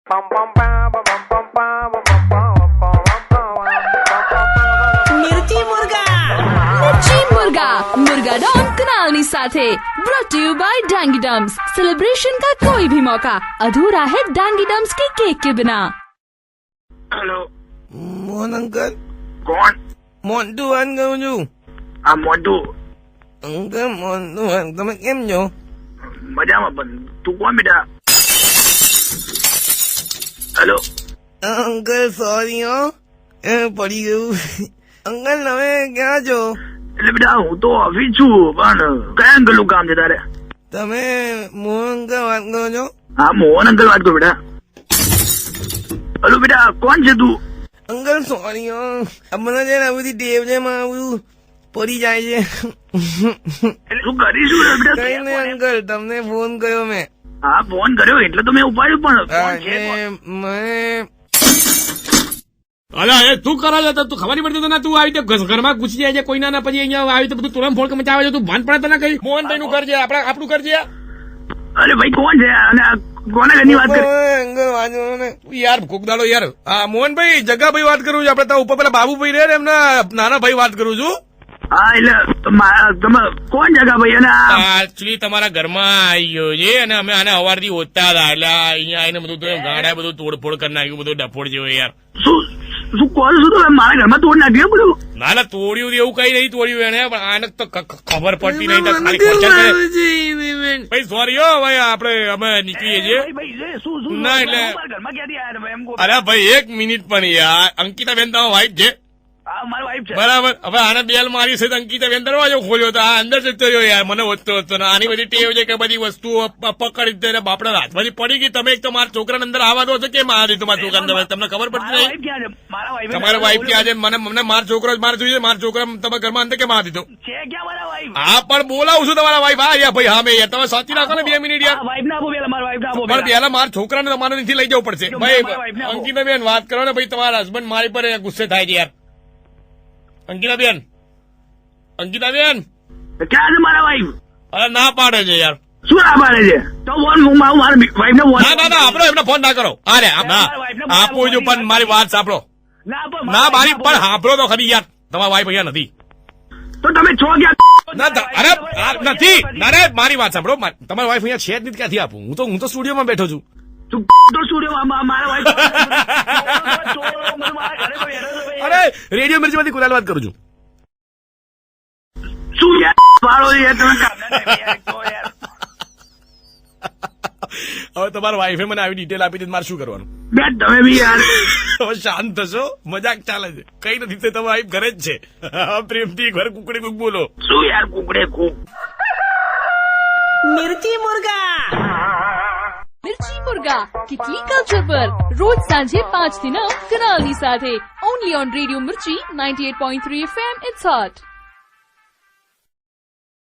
मिर्ची मुर्गा मुर्गा डॉन कुनाल साथे brought to you by Dangee Dums. Celebration का कोई भी मौका अधूरा है डांगी डम्स के केक के बिना। हेलो मोहन अंकल कौन? મોન્ટુ વાત કરું છું આ મોટું અંકલ મોન્ટુ વાત તમે કેમ છો? મજામાં પણ તું કોણ બેટા? હેલો અંકલ સોરી હો એ પડી ગયું અંકલ તમે ક્યાં છો? એટલે બેટા હું તો ઓફિસ છું પણ કયા અંકલનું કામ છે તારે? તમે મોહન અંકલ વાત કરો છો? હા મોહન અંકલ વાત કરું બેટા. હેલો બેટા કોણ છે તું? અંકલ સોરી હો મને છે ને આ બધી ટેવ છે માં આવું પડી જાય છે. એટલે તું કરીશું બેટા? કઈ નહીં અંકલ તમને ફોન કર્યો મેં. હા ફોન કર્યો એટલે તો મેં ઉપાડ્યું પણ કોણ છે? મને અલા એ તું કરો છો તું ખબર નહીં પડતી તને તું આવી રીતે ઘરમાં ઘૂસી જાય છે કોઈના ના પછી અહીંયા આવી રીતે બધું તોરણ ફોડ મચાવે છે તું ભાન પડે તને કઈ મોહનભાઈ નું ઘર છે આપણું ઘર છે. અરે ભાઈ કોણ છે અને આ કોના ઘરની વાત કરી? અંકલ વાંચો ને યાર કોકદાડો યાર હા મોહનભાઈ જગાભાઈ વાત કરું છું આપડે ત્યાં ઉપર પેલા બાબુભાઈ રે એમના નાના ભાઈ વાત કરું છું. હા એટલે તમે કોણ જગા ભાઈ? અને એકચ્યુઅલી તમારા ઘરમાં આવી ગયો છે અને અમે આને અવારથી ઓતતા હતા એટલે અહીંયા આવીને બધું તો ગાડા બધું તોડફોડ કરી નાખ્યું બધું ડફોડ જેવો યાર. શું કોલ શું તો મારા ઘરમાં તોડ નાખ્યું બધું? ના ના તોડ્યું એવું કઈ નહીં તોડ્યું એને પણ આને તો ખબર પડતી નહીં તો ખાલી ખોચા કરે. ભાઈ સોરી હો ભાઈ આપડે અમે નીકળીએ છીએ. ના એટલે અરે ભાઈ એક મિનિટ પણ યાર અંકિતા બેન તમારા વાઈફ છે બરાબર? હવે આને બેલ મારી છે અંકિતા બેન દરવાજો ખોલ્યો તો આ અંદર જતો રહ્યો યાર મને વધતો આની બધી ટેવ છે કે બધી વસ્તુઓ પકડી દે બાપડા હાથમાંથી પડી ગઈ. તમે એક તો મારા છોકરાને અંદર આવવા દો છો કેમ આ દીધું મારા છોકરાને? તમને ખબર પડતી નહીં તમારા વાઈફ ક્યાં છે? મને મારો છોકરો જ મારે જોઈએ મારા છોકરા તમારા ઘરમાં અંદર કેમ આ દીધો? હા પણ બોલાવું છું તમારા વાઈફ આ યાર ભાઈ હા મેં યાર તમે સાચી રાખો ને 2 મિનિટ યાર. પણ પેલા મારા છોકરાને તમારે નથી લઈ જવું પડશે ભાઈ. અંકિતા બેન વાત કરો ને ભાઈ તમારા હસબન્ડ મારી પર ગુસ્સે થાય છે યાર. અંકિતા બેન ક્યાં છે મારા વાઈફ? અરે ના પાડે છે યાર. શું ના પાડે છે? તો ફોન મારા વાઈફ ને ફોન ના આપડો એમને ફોન ના કરો. અરે આપું છું પણ મારી વાત સાંભળો. ના મારી પણ સાંભળો તો ખરી યાર તમારા વાઈફ અહીંયા નથી. તો તમે છો ક્યાં? ના અરે નથી ના મારી વાત સાંભળો તમારી વાઈફ અહીંયા છે જ નહીં ક્યાંથી આપું? હું તો સ્ટુડિયોમાં બેઠો છું. અરે રેડિયો મિર્ચીમાંથી કુલાલ વાત કરું છું. શું વાળો તમે હવે તમારા વાઈફે મને આવી ડિટેલ આપી દીધી મારે શું કરવાનું? તમે બી યાર હવે શાંત થશો મજાક ચાલે છે કઈ નથી તમારા વાઈફ ઘરે જ છે. પ્રેમથી ઘર કુકડે કુક બોલો. શું યાર કુકડે કુક? मिर्ची मुर्गा किटली कल्चर पर रोज सांझे 5 થી 9 कुनाल સાથે ओनली ऑन रेडियो मिर्ची 98.3 FM. It's hot.